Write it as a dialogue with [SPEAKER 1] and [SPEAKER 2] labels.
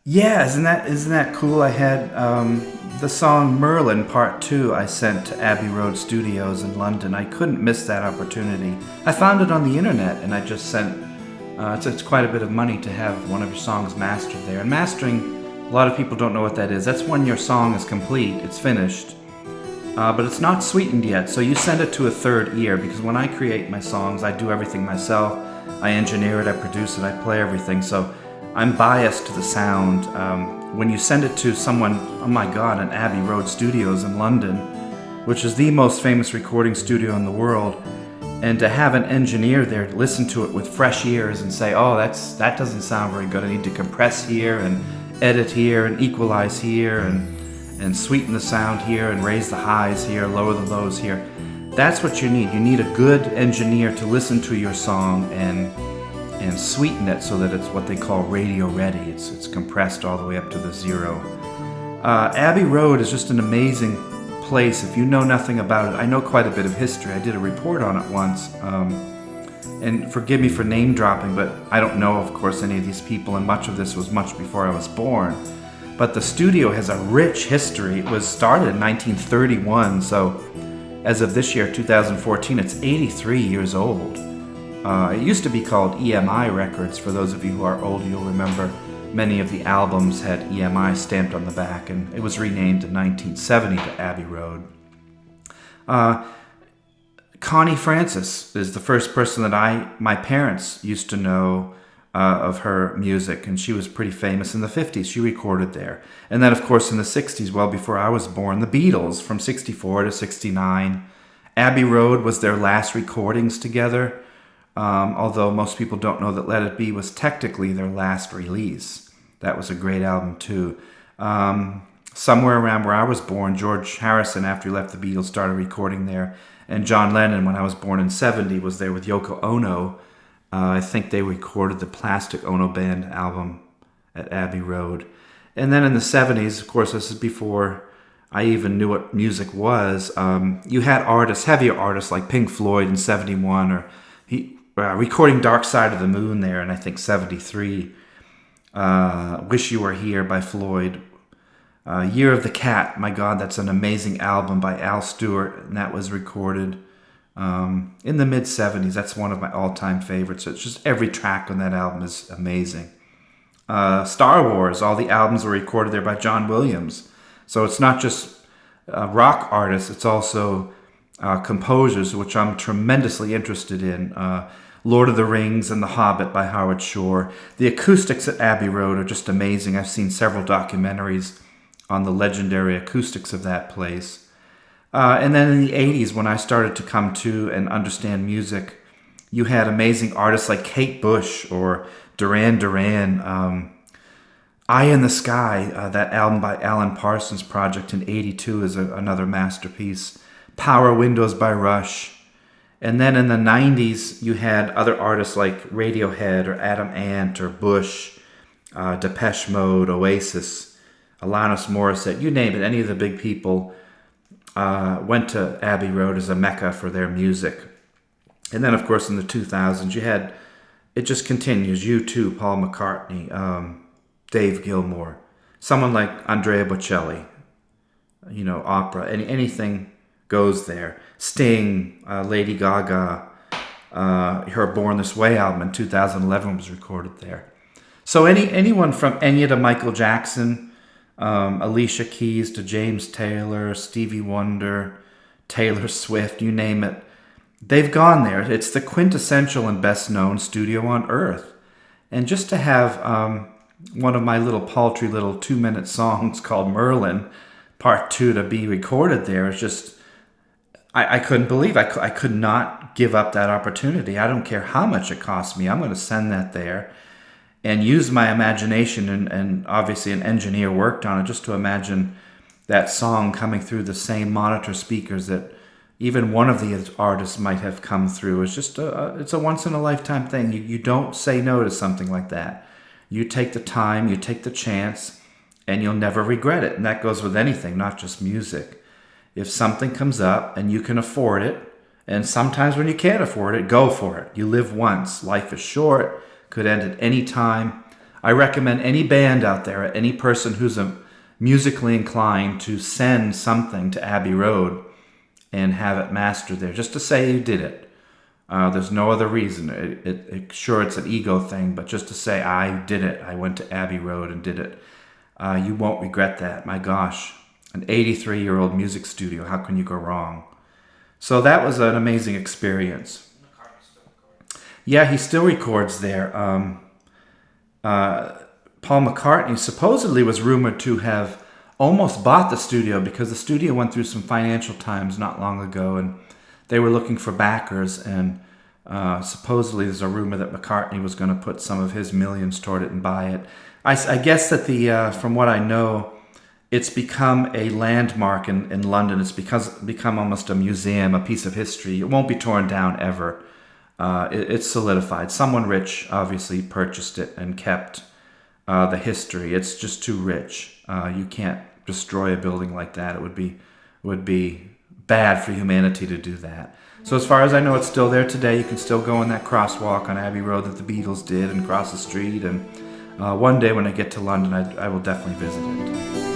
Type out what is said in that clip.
[SPEAKER 1] Yeah, isn't that cool? I had the song Merlin Part II I sent to Abbey Road Studios in London. I couldn't miss that opportunity. I found it on the internet and I just sent, it's quite a bit of money to have one of your songs mastered there. And mastering, a lot of people don't know what that is. That's when your song is complete, it's finished, but it's not sweetened yet. So you send it to a third ear because when I create my songs, I do everything myself. I engineer it, I produce it, I play everything. So I'm biased to the sound. When you send it to someone, oh my God, in Abbey Road Studios in London, which is the most famous recording studio in the world, and to have an engineer there listen to it with fresh ears and say, oh, that doesn't sound very good. I need to compress here and edit here and equalize here and sweeten the sound here and raise the highs here, lower the lows here. That's what you need. You need a good engineer to listen to your song and sweeten it so that it's what they call radio ready. It's compressed all the way up to the zero. Abbey Road is just an amazing place. If you know nothing about it, I know quite a bit of history. I did a report on it once. And forgive me for name dropping, but I don't know, of course, any of these people, and much of this was much before I was born. But the studio has a rich history. It was started in 1931, so as of this year, 2014, it's 83 years old. It used to be called EMI Records. For those of you who are old, you'll remember many of the albums had EMI stamped on the back, and it was renamed in 1970 to Abbey Road. Connie Francis is the first person that my parents used to know of her music, and she was pretty famous in the 50s. She recorded there. And then, of course, in the 60s, well before I was born, the Beatles from 64 to 69. Abbey Road was their last recordings together. Although most people don't know that Let It Be was technically their last release. That was a great album too. Somewhere around where I was born, George Harrison, after he left the Beatles, started recording there. And John Lennon, when I was born in 70, was there with Yoko Ono. I think they recorded the Plastic Ono Band album at Abbey Road. And then in the 70s, of course, this is before I even knew what music was, you had artists, heavier artists like Pink Floyd in 71, or recording Dark Side of the Moon there in, I think, 73. Wish You Were Here by Floyd. Year of the Cat, my God, that's an amazing album by Al Stewart, and that was recorded in the mid-70s. That's one of my all-time favorites. It's just every track on that album is amazing. Star Wars, all the albums were recorded there by John Williams. So it's not just rock artists, it's also composers, which I'm tremendously interested in. Lord of the Rings and The Hobbit by Howard Shore. The acoustics at Abbey Road are just amazing. I've seen several documentaries on the legendary acoustics of that place. And then in the 80s, when I started to come to and understand music, you had amazing artists like Kate Bush or Duran Duran. Eye in the Sky, that album by Alan Parsons Project in 82 is another masterpiece. Power Windows by Rush. And then in the 90s, you had other artists like Radiohead or Adam Ant or Bush, Depeche Mode, Oasis, Alanis Morissette, you name it. Any of the big people went to Abbey Road as a mecca for their music. And then, of course, in the 2000s, you had, it just continues, U2, Paul McCartney, Dave Gilmour, someone like Andrea Bocelli, opera, anything goes there. Sting, Lady Gaga, her Born This Way album in 2011 was recorded there. So anyone from Enya to Michael Jackson, Alicia Keys to James Taylor, Stevie Wonder, Taylor Swift, you name it, they've gone there. It's the quintessential and best known studio on earth. And just to have one of my little paltry little 2-minute songs called Merlin Part II to be recorded there is just, I couldn't believe, I could not give up that opportunity. I don't care how much it costs me. I'm going to send that there and use my imagination, and obviously an engineer worked on it just to imagine that song coming through the same monitor speakers that even one of the artists might have come through. It's just it's a once-in-a-lifetime thing. You don't say no to something like that. You take the time, you take the chance, and you'll never regret it. And that goes with anything, not just music. If something comes up and you can afford it, and sometimes when you can't afford it, go for it. You live once. Life is short, could end at any time. I recommend any band out there, any person who's musically inclined, to send something to Abbey Road and have it mastered there, just to say you did it. There's no other reason. Sure, it's an ego thing, but just to say, I did it. I went to Abbey Road and did it. You won't regret that. My gosh, an 83-year-old music studio. How can you go wrong? So that was an amazing experience. Yeah, he still records there. Paul McCartney supposedly was rumored to have almost bought the studio because the studio went through some financial times not long ago, and they were looking for backers, and supposedly there's a rumor that McCartney was going to put some of his millions toward it and buy it. I guess that from what I know, it's become a landmark in London. It's become almost a museum, a piece of history. It won't be torn down ever. It's solidified. Someone rich obviously purchased it and kept the history. It's just too rich. You can't destroy a building like that. It would be bad for humanity to do that. So as far as I know, it's still there today. You can still go in that crosswalk on Abbey Road that the Beatles did and cross the street. And one day when I get to London, I will definitely visit it.